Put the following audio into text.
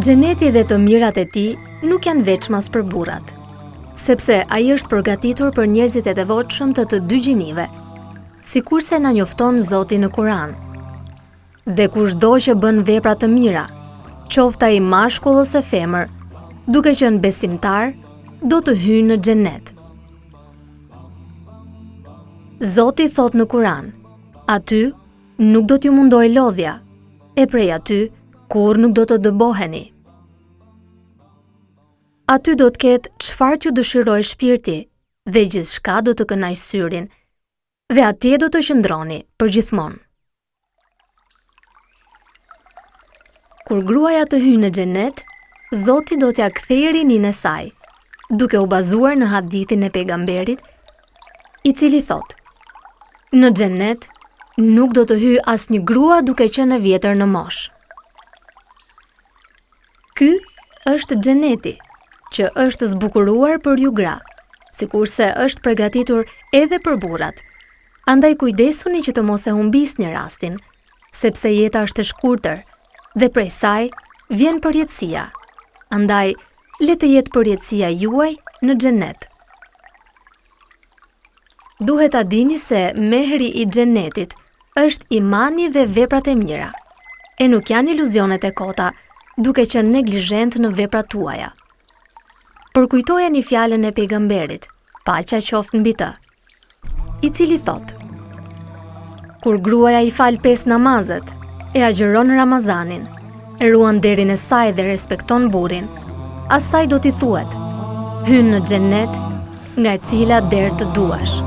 Xheneti dhe të mirat e tij nuk janë veçmas për burrat, sepse ai është përgatitur për njerëzit e devotshëm të dy gjinive, sikurse na njofton Zoti në Kur'an. Dhe kushdo që bën vepra të mira, qoftë ai mashkull ose femër, duke qenë besimtar, do të hyjë në xhenet. Zoti thot në Kur'an: aty nuk do t'ju mundoj lodhja, e prej aty kur nuk do të dëboheni. Aty do të ketë çfarë t'ju dëshiroj shpirti dhe gjithçka do të kënaqë syrin, dhe atje do të qëndroni përgjithmonë. Kur gruaja të hyjë në xhenet, Zoti do t'ja kthejë rinin e saj, duke u bazuar në hadithin e pejgamberit, i cili thot: në xhenet nuk do të hyjë asnjë grua duke qenë e vjetër në moshë. Ky është xheneti, që është zbukuruar për ju gra, sikurse është përgatitur edhe për burrat. Andaj kujdesuni që të mos e humbisni rastin, sepse jeta është e shkurtër dhe prej saj vjen përjetësia. Andaj le të jetë përjetësia juaj në xhenet. Duhet ta dini se mehri i xhenetit është imani dhe veprat e mira, e nuk janë iluzionet e kota, duke qenë neglizhent në veprat tuaja. Përkujtojeni fjalën e pejgamberit, paqja qoftë mbi të, i cili thot: kur gruaja i fal 5 namazet, e agjeron Ramazanin, e ruan derin e saj dhe respekton burrin, asaj do t'i thuhet: hyn në xhenet, nga e cila derë të duash.